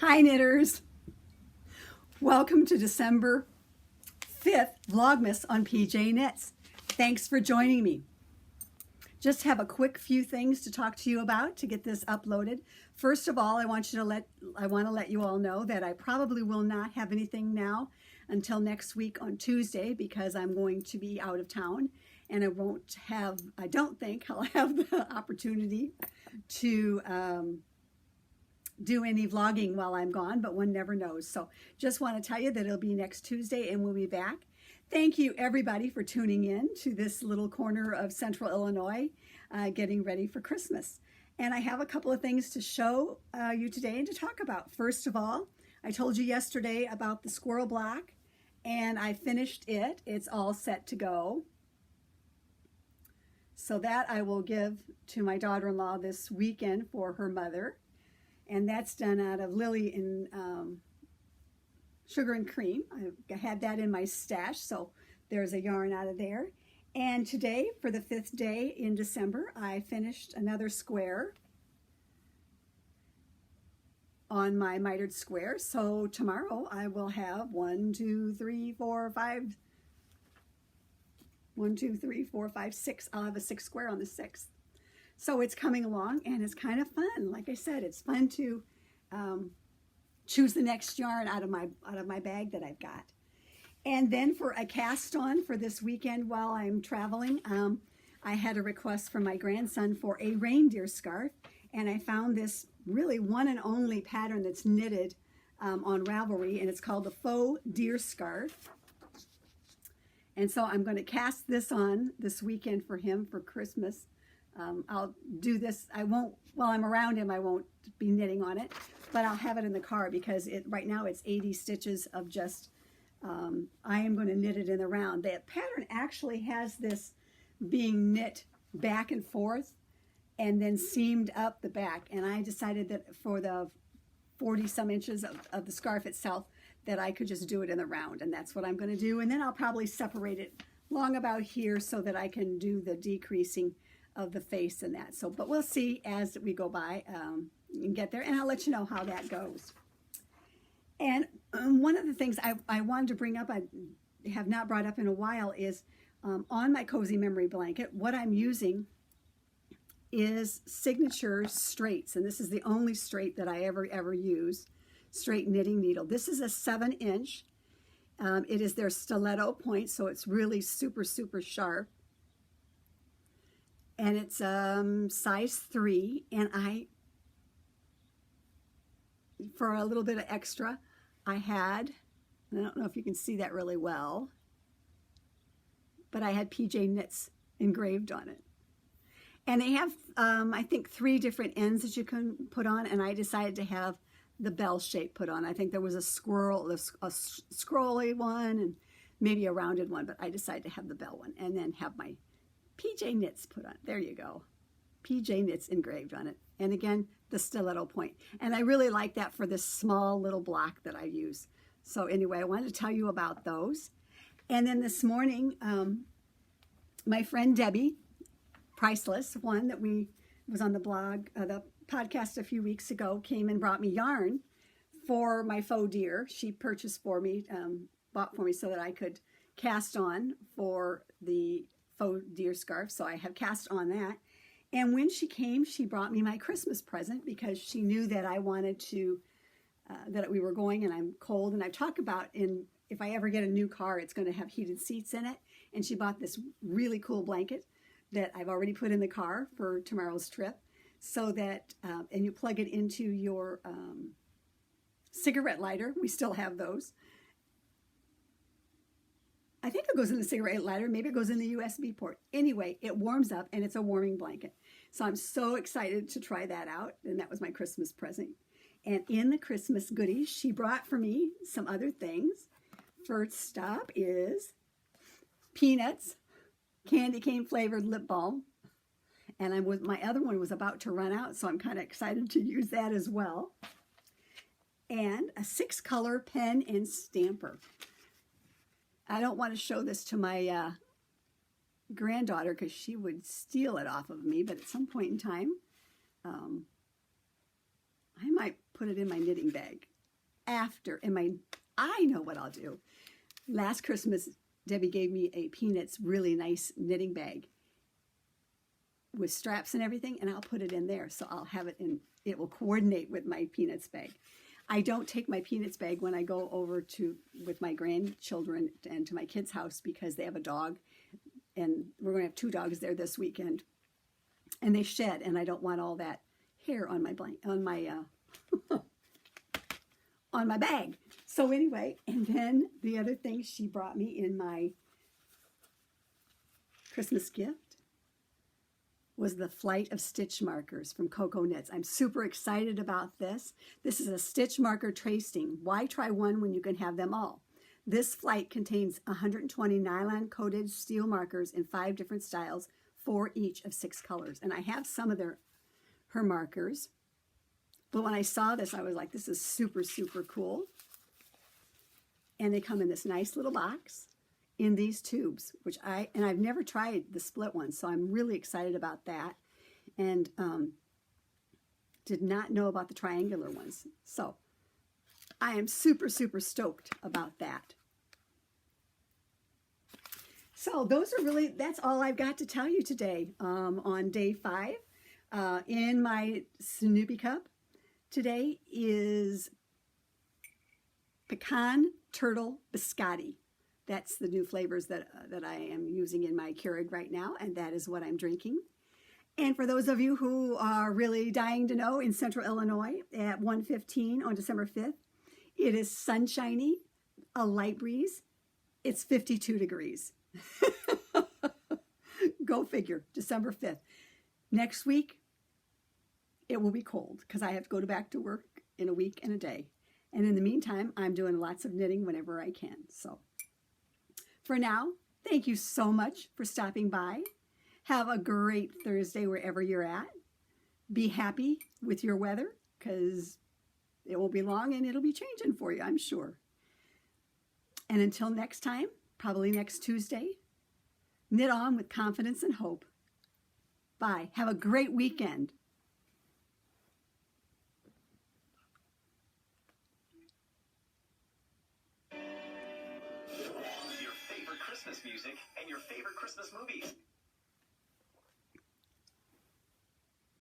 Hi knitters! Welcome to December 5th Vlogmas on PJKnits. Thanks for joining me. Just have a quick few things to talk to you about to get this uploaded. First of all, I want to let you all know that I probably will not have anything now until next week on Tuesday because I'm going to be out of town and I don't think I'll have the opportunity to do any vlogging while I'm gone, but one never knows. So just want to tell you that it'll be next Tuesday and we'll be back. Thank you everybody for tuning in to this little corner of Central Illinois, getting ready for Christmas. And I have a couple of things to show you today and to talk about. First of all, I told you yesterday about the squirrel block and I finished it. It's all set to go. So that I will give to my daughter-in-law this weekend for her mother. And that's done out of Lily and Sugar and Cream. I had that in my stash, so there's a yarn out of there. And today, for the 5th day in December, I finished another square on my mitered square. So tomorrow I will have 1, 2, 3, 4, 5. 1, 2, 3, 4, 5, 6. I'll have a 6th square on the 6th. So it's coming along and it's kind of fun. Like I said, it's fun to choose the next yarn out of my bag that I've got. And then for a cast on for this weekend while I'm traveling, I had a request from my grandson for a reindeer scarf, and I found this really one and only pattern that's knitted on Ravelry, and it's called the Faux Deer Scarf. And so I'm going to cast this on this weekend for him for Christmas. I'll do this. While I'm around him, I won't be knitting on it, but I'll have it in the car because right now it's 80 stitches of just, I am going to knit it in the round. That pattern actually has this being knit back and forth and then seamed up the back. And I decided that for the 40 some inches of the scarf itself, that I could just do it in the round. And that's what I'm going to do. And then I'll probably separate it long about here so that I can do the decreasing of the face and that. So, but we'll see as we go by and get there, and I'll let you know how that goes. And one of the things I wanted to bring up, I have not brought up in a while, is on my cozy memory blanket, what I'm using is Signature straights, and this is the only straight that I ever use, straight knitting needle. This is a 7-inch. It is their stiletto point, so it's really super sharp. And it's size 3, and for a little bit of extra, I don't know if you can see that really well, but I had PJKnits engraved on it. And they have, I think, 3 different ends that you can put on, and I decided to have the bell shape put on. I think there was a scrolly one, and maybe a rounded one, but I decided to have the bell one, and then have my PJKnits put on. There you go. PJKnits engraved on it. And again, the stiletto point. And I really like that for this small little block that I use. So anyway, I wanted to tell you about those. And then this morning, my friend Debbie, Priceless, one that was on the blog, the podcast a few weeks ago, came and brought me yarn for my faux deer. She purchased for me, bought for me so that I could cast on for the faux deer scarf, so I have cast on that. And when she came, she brought me my Christmas present because she knew that I wanted to, that we were going and I'm cold. And I've talked about if I ever get a new car, it's going to have heated seats in it. And she bought this really cool blanket that I've already put in the car for tomorrow's trip, so that, and you plug it into your cigarette lighter. We still have those. I think it goes in the cigarette lighter. Maybe it goes in the USB port. Anyway, it warms up and it's a warming blanket. So I'm so excited to try that out. And that was my Christmas present. And in the Christmas goodies, she brought for me some other things. First up is Peanuts candy cane flavored lip balm. And my other one was about to run out, so I'm kind of excited to use that as well. And a 6-color pen and stamper. I don't want to show this to my granddaughter because she would steal it off of me, but at some point in time, I might put it in my knitting bag. after, I know what I'll do. Last Christmas, Debbie gave me a PJKnits really nice knitting bag with straps and everything, and I'll put it in there. So I'll have it in, it will coordinate with my PJKnits bag. I don't take my PJKnits bag when I go over with my grandchildren and to my kids' house because they have a dog, and we're going to have 2 dogs there this weekend, and they shed, and I don't want all that hair on my on my bag. So anyway, and then the other thing she brought me in my Christmas gift was the Flight of Stitch Markers from PJKnits. I'm super excited about this. This is a stitch marker tracing. Why try one when you can have them all? This flight contains 120 nylon-coated steel markers in 5 different styles, 4 each of 6 colors. And I have some of her markers. But when I saw this, I was like, this is super, super cool. And they come in this nice little box in these tubes, which I've never tried the split ones, so I'm really excited about that. And did not know about the triangular ones. So I am super, super stoked about that. So those are really, that's all I've got to tell you today on day 5. In my Snoopy cup today is pecan turtle biscotti. That's the new flavors that I am using in my Keurig right now, and that is what I'm drinking. And for those of you who are really dying to know, in Central Illinois at 1:15 on December 5th, it is sunshiny, a light breeze. It's 52 degrees. Go figure, December 5th. Next week, it will be cold because I have to go back to work in a week and a day. And in the meantime, I'm doing lots of knitting whenever I can. So for now, thank you so much for stopping by. Have a great Thursday wherever you're at. Be happy with your weather because it won't be long and it'll be changing for you, I'm sure. And until next time, probably next Tuesday, knit on with confidence and hope. Bye. Have a great weekend. Your favorite Christmas music and your favorite Christmas movies.